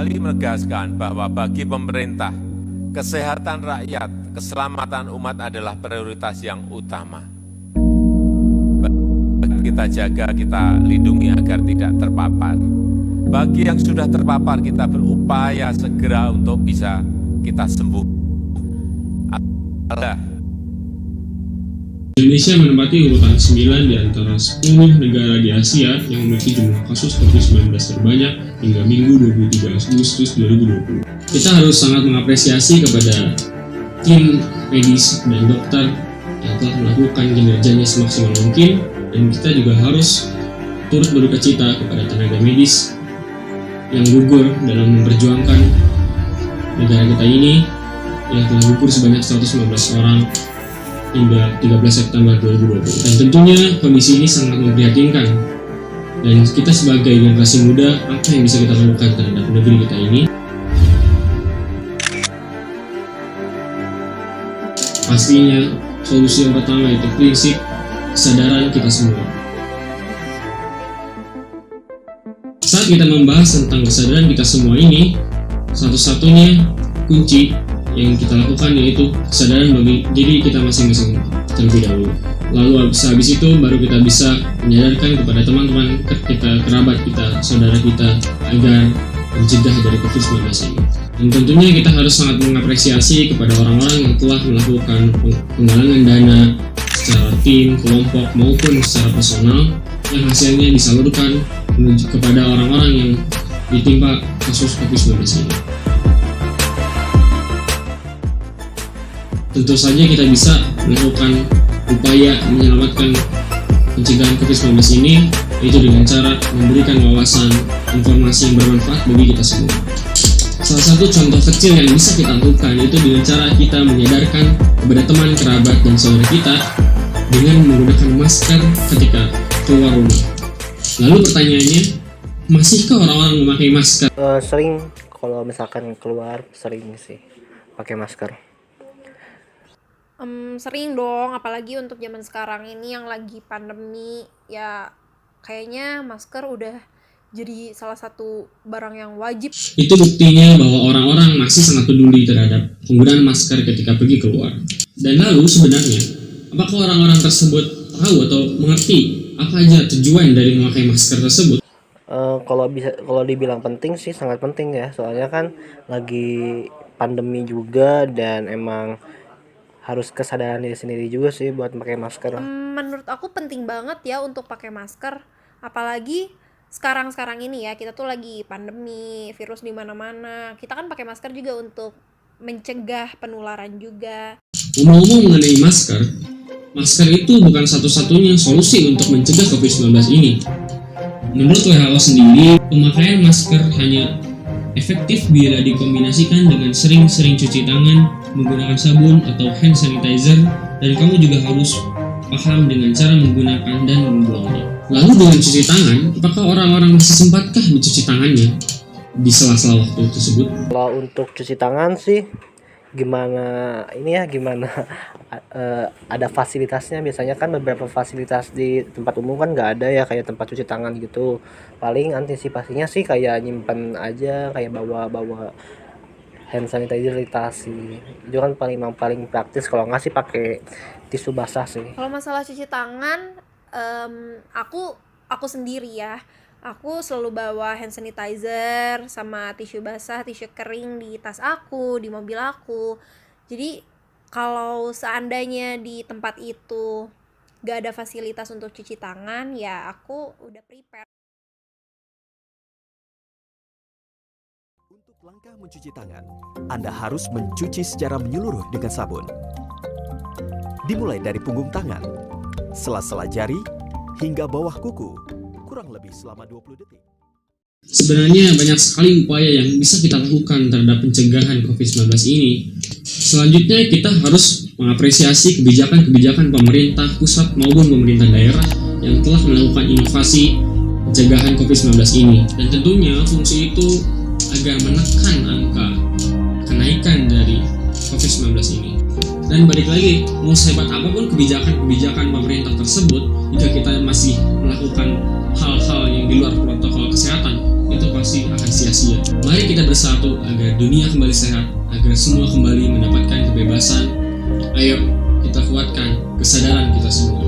kembali menegaskan bahwa bagi pemerintah, kesehatan rakyat, keselamatan umat adalah prioritas yang utama. Kita jaga, kita lindungi agar tidak terpapar. Bagi yang sudah terpapar, kita berupaya segera untuk bisa kita sembuh. Indonesia menempati urutan 9 di antara 10 negara di Asia yang memiliki jumlah kasus COVID-19 terbanyak hingga Minggu 23 Agustus 2020. Kita harus sangat mengapresiasi kepada tim medis dan dokter yang telah melakukan kinerjanya semaksimal mungkin, dan kita juga harus turut berduka cita kepada tenaga medis yang gugur dalam memperjuangkan negara kita ini yang telah gugur sebanyak 115 orang hingga 13 September 2020. Dan tentunya kondisi ini sangat memprihatinkan. Dan kita sebagai generasi muda, apa yang bisa kita lakukan terhadap negeri kita ini? Pastinya, solusi yang pertama itu prinsip kesadaran kita semua. Saat kita membahas tentang kesadaran kita semua ini, satu-satunya kunci yang kita lakukan yaitu kesadaran bagi diri kita masing-masing terlebih dahulu. Lalu habis itu baru kita bisa menyadarkan kepada teman-teman kita, kerabat kita, saudara kita agar mencegah dari COVID-19 ini. Dan tentunya kita harus sangat mengapresiasi kepada orang-orang yang telah melakukan penggalangan dana secara tim, kelompok maupun secara personal yang hasilnya disalurkan kepada orang-orang yang ditimpa kasus COVID-19 ini. Tentu saja kita bisa melakukan upaya menyelamatkan pencegahan COVID-19 ini, yaitu dengan cara memberikan wawasan informasi yang bermanfaat bagi kita semua. Salah satu contoh kecil yang bisa kita lakukan yaitu dengan cara kita menyadarkan kepada teman, kerabat, dan saudara kita dengan menggunakan masker ketika keluar rumah. Lalu pertanyaannya, masihkah orang-orang memakai masker? Sering, kalau misalkan keluar sering sih pakai masker. Sering dong, apalagi untuk zaman sekarang ini yang lagi pandemi, ya kayaknya masker udah jadi salah satu barang yang wajib. Itu buktinya bahwa orang-orang masih sangat peduli terhadap penggunaan masker ketika pergi keluar. Dan lalu sebenarnya, apakah orang-orang tersebut tahu atau mengerti apa aja tujuan dari memakai masker tersebut? Kalau dibilang penting sih sangat penting ya, soalnya kan lagi pandemi juga dan emang harus kesadaran diri sendiri juga sih buat pakai masker. Menurut aku penting banget ya untuk pakai masker, apalagi sekarang ini ya, kita tuh lagi pandemi, virus di mana-mana. Kita kan pakai masker juga untuk mencegah penularan juga. Ngomong-ngomong mengenai masker itu bukan satu-satunya solusi untuk mencegah COVID-19 ini. Menurut WHO sendiri, pemakaian masker hanya efektif bila dikombinasikan dengan sering-sering cuci tangan, menggunakan sabun atau hand sanitizer, dan kamu juga harus paham dengan cara menggunakan dan membuangnya. Lalu dengan cuci tangan, apakah orang-orang masih sempatkah mencuci tangannya di sela-sela waktu tersebut? Kalau untuk cuci tangan sih gimana ada fasilitasnya. Biasanya kan beberapa fasilitas di tempat umum kan nggak ada ya, kayak tempat cuci tangan gitu. Paling antisipasinya sih kayak nyimpen aja, kayak bawa hand sanitizer di tas sih. Itu kan paling praktis. Kalau nggak sih pakai tisu basah sih. Kalau masalah cuci tangan, aku sendiri ya, aku selalu bawa hand sanitizer sama tisu basah, tisu kering di tas aku, di mobil aku. Jadi kalau seandainya di tempat itu gak ada fasilitas untuk cuci tangan, ya aku udah prepare. Untuk langkah mencuci tangan, Anda harus mencuci secara menyeluruh dengan sabun. Dimulai dari punggung tangan, sela-sela jari, hingga bawah kuku, kurang lebih selama 20 detik. Sebenarnya banyak sekali upaya yang bisa kita lakukan terhadap pencegahan COVID-19 ini. Selanjutnya kita harus mengapresiasi kebijakan-kebijakan pemerintah pusat maupun pemerintah daerah yang telah melakukan inovasi pencegahan COVID-19 ini. Dan tentunya fungsi itu agar menekan angka kenaikan dari COVID-19 ini. Dan balik lagi, mau sehebat apapun kebijakan-kebijakan pemerintah tersebut, jika kita masih melakukan hal-hal yang di luar protokol kesehatan, itu pasti akan sia-sia. Mari kita bersatu agar dunia kembali sehat, agar semua kembali mendapatkan kebebasan. Ayo kita kuatkan kesadaran kita semua.